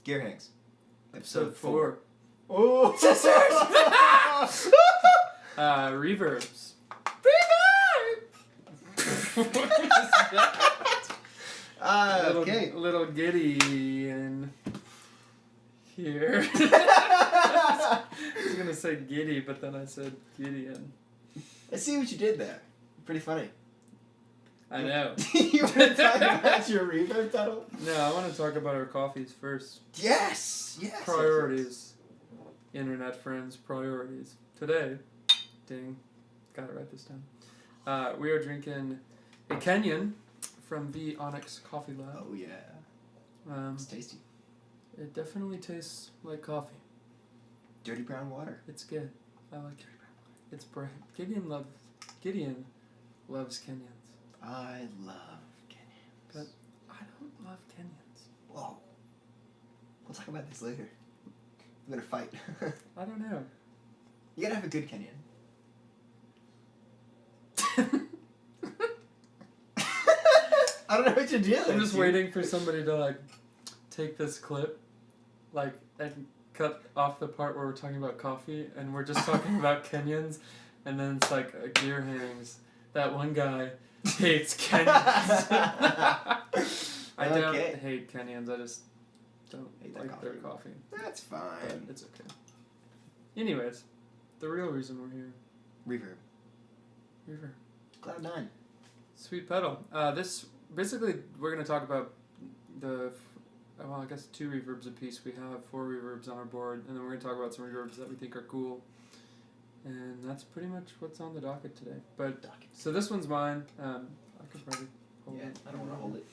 Gear Hangs. Episode 4. Oh! Reverbs. Okay. Little Gideon here. I was going to say giddy, but then I said Gideon. I see what you did there. Pretty funny. I know. You want to talk about your reverb pedal? No, I want to talk about our coffees first. Yes! Yes! Priorities. Internet friends, priorities. Today, ding, got it right this time. We are drinking a Kenyan from the Onyx Coffee Lab. Oh, yeah. It's tasty. It definitely tastes like coffee. Dirty brown water. It's good. I like it. It's bright. Gideon loves Kenyans. I love Kenyans. But I don't love Kenyans. Whoa. We'll talk about this later. I'm gonna fight. I don't know. You gotta have a good Kenyan. I don't know what you're doing. I'm just waiting for somebody to like take this clip, like, and cut off the part where we're talking about coffee and we're just talking about Kenyans, and then it's like a Gear Hangs. That one guy hates Kenyans. I don't hate Kenyans. I just don't like their coffee. That's fine. But it's okay. Anyways, the real reason we're here. Reverb. Cloud9. Sweet pedal. This basically we're gonna talk about I guess 2 reverbs a piece. We have 4 reverbs on our board, and then we're gonna talk about some reverbs that we think are cool. And that's pretty much what's on the docket today. But so this one's mine. I could probably hold it. I don't want to hold it.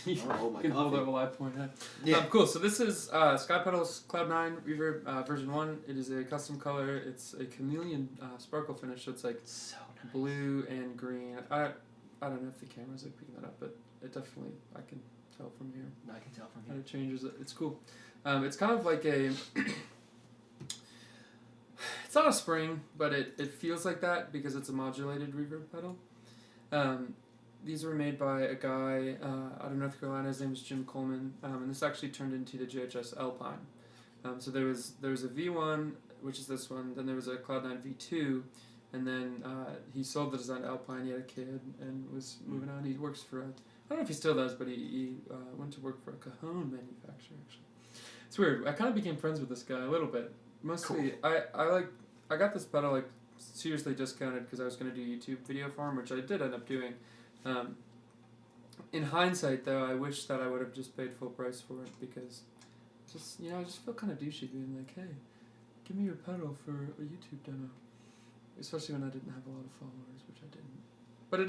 You can hold it while I point at. Yeah. Cool. So this is Sky Pedals Cloud9 Reverb version 1. It is a custom color. It's a chameleon sparkle finish. So it's like so nice. Blue and green. I don't know if the camera's like picking that up, but it definitely, I can tell from here. I can tell from How here. it changes it. It's cool. It's kind of like a. It's not a spring, but it feels like that because it's a modulated reverb pedal. These were made by a guy out of North Carolina. His name is Jim Coleman, and this actually turned into the JHS Alpine. So there was a V1, which is this one. Then there was a Cloud9 V2, and then he sold the design to Alpine. He had a kid and was moving on. He works for I don't know if he still does, but he went to work for a cajon manufacturer. Actually, it's weird. I kind of became friends with this guy a little bit. Mostly, cool. I got this pedal like seriously discounted because I was going to do a YouTube video for him, which I did end up doing. In hindsight, though, I wish that I would have just paid full price for it because, I just feel kind of douchey being like, hey, give me your pedal for a YouTube demo, especially when I didn't have a lot of followers, which I didn't. But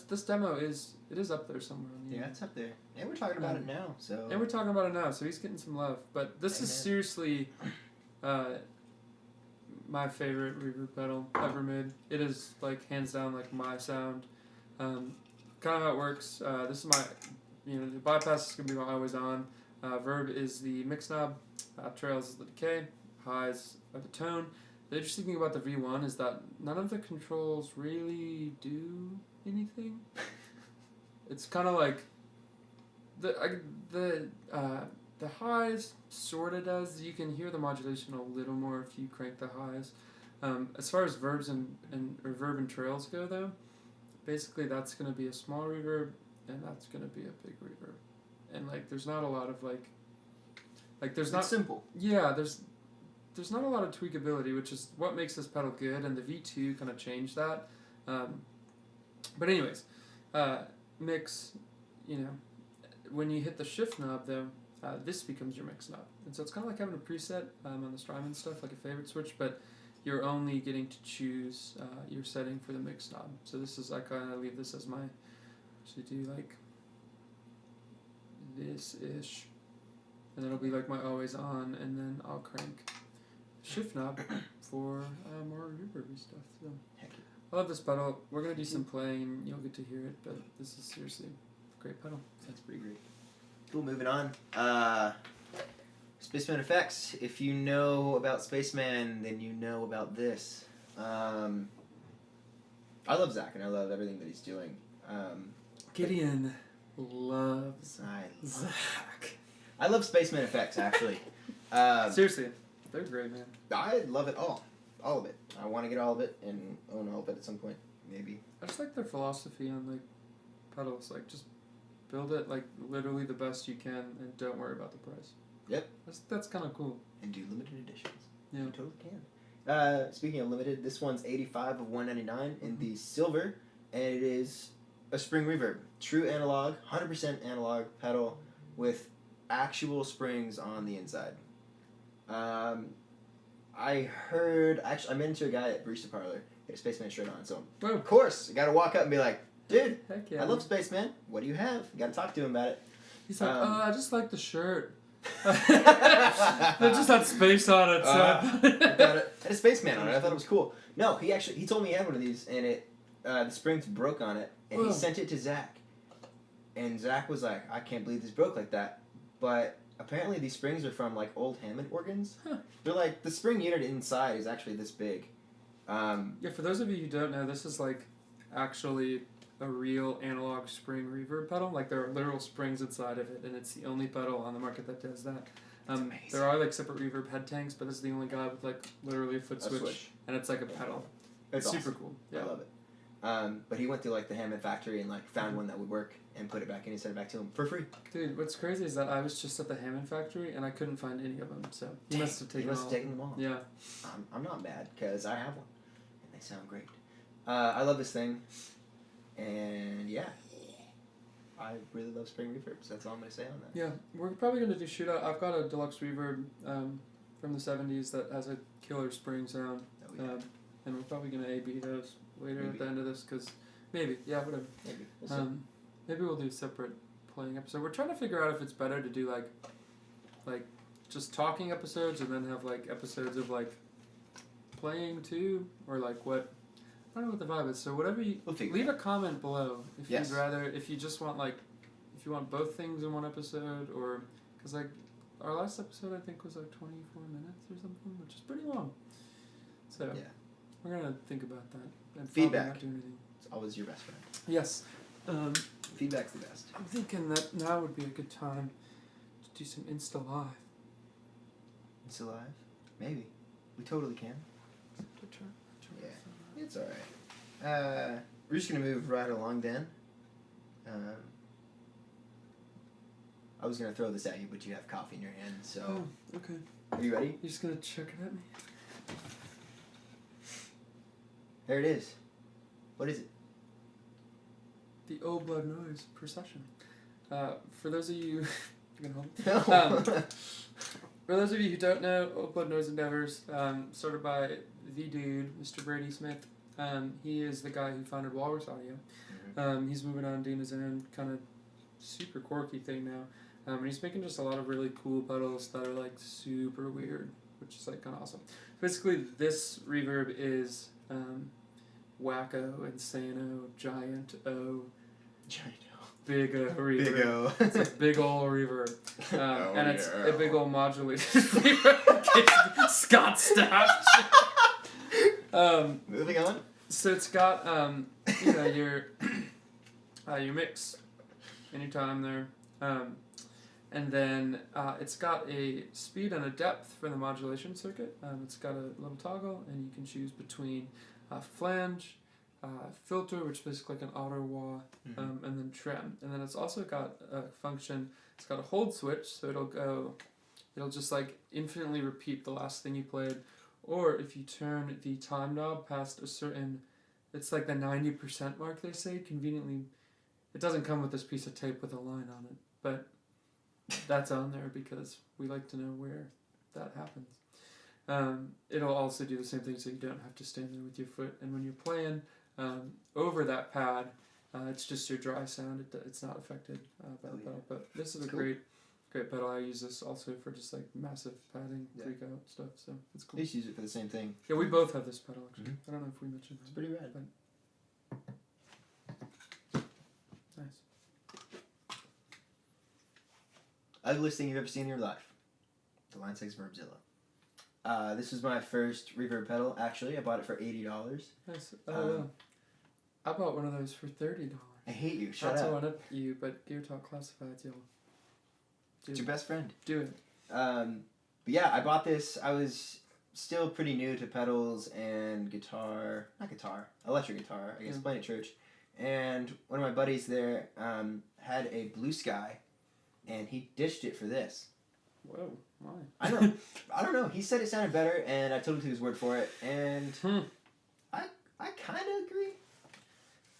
this demo is up there somewhere on the Yeah, it's up there, and we're talking about it now. So and we're talking about it now, so he's getting some love. But this is seriously, my favorite reverb pedal ever made. It is like hands down like my sound. Kind of how it works. This is my, the bypass is gonna be my always on. Verb is the mix knob. Trails is the decay. Highs are the tone. The interesting thing about the V1 is that none of the controls really do anything. It's kind of like the highs sort of does. You can hear the modulation a little more if you crank the highs. As far as verbs and verb and trails go, though, basically that's going to be a small reverb and that's going to be a big reverb. And like there's not a lot of like there's not simple. Yeah, there's not a lot of tweakability, which is what makes this pedal good, and the V2 kind of changed that. But anyways, mix, when you hit the shift knob though, this becomes your mix knob. And so it's kind of like having a preset on the Strymon stuff, like a favorite switch, but you're only getting to choose your setting for the mix knob. So this is, I kind of leave this as my, should do like this-ish, and it'll be like my always on, and then I'll crank shift knob for more reverby stuff. So Heck yeah. I love this pedal. We're going to do some playing and you'll get to hear it, but this is seriously a great pedal. That's pretty great. Cool, moving on. Spaceman Effects. If you know about Spaceman, then you know about this. I love Zach and I love everything that he's doing. Gideon loves Zach. I love Spaceman effects, actually. Seriously, they're great, man. I love it all of it. I want to get all of it and own all of it at some point, maybe. I just like their philosophy on like pedals. Like, just build it like literally the best you can, and don't worry about the price. Yep. That's kind of cool. And do limited editions. Yeah. You totally can. Speaking of limited, this one's 85 of 199 in the silver, and it is a spring reverb. True analog, 100% analog pedal with actual springs on the inside. I ran into a guy at Barista Parlor, he had a Spaceman shirt on, so of course, I gotta walk up and be like, dude, Heck yeah. I love Spaceman, what do you have? You gotta talk to him about it. He's like, I just like the shirt. They just had space on it, so. It had a Spaceman on it, I thought it was cool. No, he told me he had one of these, and the springs broke on it, and he sent it to Zach. And Zach was like, I can't believe this broke like that. But apparently these springs are from like old Hammond organs. Huh. They're like, the spring unit inside is actually this big. Yeah, for those of you who don't know, this is like actually a real analog spring reverb pedal. Like, there are literal springs inside of it, and it's the only pedal on the market that does that. There are like separate reverb head tanks, but this is the only guy with like literally a foot switch, and it's like a pedal. It's super awesome. cool. Yeah. I love it. But he went to like the Hammond factory and like found one that would work and put it back in and sent it back to him for free. Dude, what's crazy is that I was just at the Hammond factory and I couldn't find any of them. So he must have taken them all. Yeah. I'm not mad because I have one and they sound great. I love this thing, and yeah, I really love spring reverbs. That's all I'm gonna say on that. Yeah, we're probably gonna do shootout. I've got a deluxe reverb from the '70s that has a killer spring sound, and we're probably gonna A/B those later at the end of this, because maybe, whatever. Maybe. Maybe we'll do separate playing episode. We're trying to figure out if it's better to do like just talking episodes and then have like episodes of like playing too, or like what. I don't know what the vibe is. So whatever leave a comment below if you'd rather, if you just want like, if you want both things in one episode, or because like our last episode I think was like 24 minutes or something, which is pretty long. So we're gonna think about that. And feedback. Not do anything. It's always your best friend. Yes. Feedback's the best. I'm thinking that now would be a good time to do some Insta Live. Insta Live? Maybe. We totally can. Yeah. It's alright. We're just going to move right along then. I was going to throw this at you, but you have coffee in your hand, so... Oh, okay. Are you ready? You're just going to chuck it at me? There it is. What is it? The Old Blood Noise Procession. For those of you... you gonna hold it? No. For those of you who don't know, Old Blood Noise Endeavors, started by the dude, Mr. Brady Smith. He is the guy who founded Walrus Audio. Mm-hmm. He's moving on doing his own kind of super quirky thing now. And he's making just a lot of really cool pedals that are like super weird, which is like kind of awesome. Basically, this reverb is Wacko, Insano, Giant O. Big O reverb. Big O. It's a big ol' reverb. And it's a big ol' modulated reverb. Scott stabbed. Moving on. So it's got your mix anytime there. And then it's got a speed and a depth for the modulation circuit. It's got a little toggle, and you can choose between flange, filter, which is basically like an auto wah, and then trem. And then it's also got a function, it's got a hold switch, so it'll just like infinitely repeat the last thing you played. Or if you turn the time knob past a certain, it's like the 90% mark, they say, conveniently. It doesn't come with this piece of tape with a line on it, but that's on there because we like to know where that happens. It'll also do the same thing, so you don't have to stand there with your foot. And when you're playing over that pad, it's just your dry sound. It's not affected by the pedal. But this is a great pedal. I use this also for just like massive padding, freak out stuff. So it's cool. I used to use it for the same thing. Yeah, we both have this pedal actually. I don't know if we mentioned that. It's pretty rad. Nice. Ugliest thing you've ever seen in your life. The Line 6 Verbzilla. This was my first reverb pedal. Actually, I bought it for $80. Nice. I bought one of those for $30. I hate you. Shut Not up. to one up you, but Gear Talk Classifieds, y'all. It's your best friend. Do it. But yeah, I bought this. I was still pretty new to pedals and electric guitar, I guess, playing at church. And one of my buddies there had a Blue Sky, and he ditched it for this. Whoa, why? I don't know. He said it sounded better, and I totally took his word for it. And I kind of agree.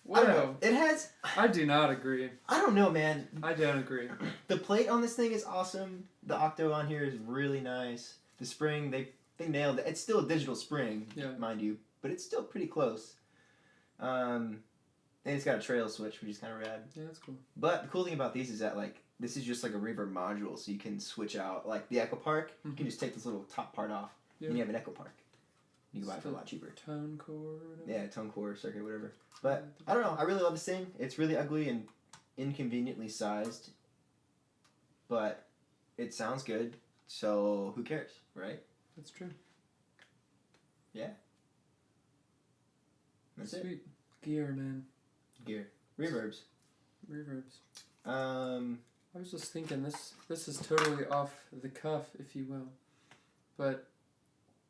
Whoa. I don't know. It has. I do not agree. I don't know, man. I don't agree. The plate on this thing is awesome. The octo on here is really nice. The spring, they nailed it. It's still a digital spring, mind you, but it's still pretty close. And it's got a trail switch, which is kind of rad. Yeah, that's cool. But the cool thing about these is that like this is just like a reverb module, so you can switch out like the Echo Park. Mm-hmm. You can just take this little top part off, and you have an Echo Park. You can buy it for a lot cheaper. Tone core or whatever? Yeah, tone core, circuit, whatever. But I don't know. I really love this thing. It's really ugly and inconveniently sized, but it sounds good. So who cares, right? That's true. Yeah. That's Sweet. it. Gear, man. Gear. Reverbs. I was just thinking this is totally off the cuff, if you will, but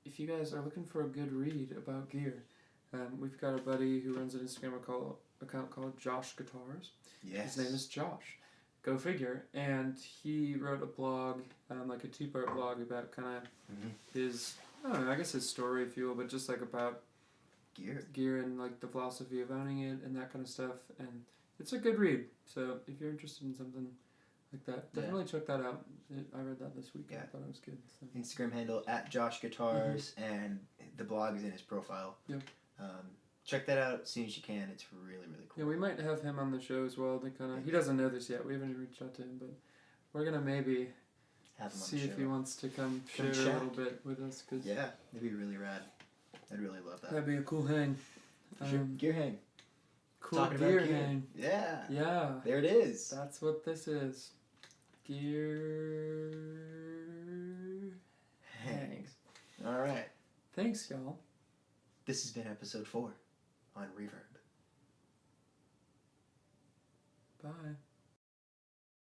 if you guys are looking for a good read about gear, we've got a buddy who runs an Instagram account called Josh Guitars. Yes. His name is Josh. Go figure. And he wrote a blog, like a 2-part blog about kind of his, I don't know, I guess his story, if you will, but just like about gear and like the philosophy of owning it and that kind of stuff. And it's a good read. So if you're interested in something like that, definitely check that out. I read that this week. I thought it was good. So. Instagram handle @JoshGuitars, and the blog is in his profile. Yep. Check that out as soon as you can. It's really, really cool. Yeah, we might have him on the show as well. To kind of, he doesn't know this yet. We haven't reached out to him, but we're gonna maybe see if he wants to come share a little bit with us. Cause yeah, that'd be really rad. I'd really love that. That'd be a cool hang. Sure. Gear hang. Cool Talking gear about hang. Yeah. Yeah. There it is. That's what this is. Gear hangs. All right. Thanks, y'all. This has been episode 4 on Reverb. Bye.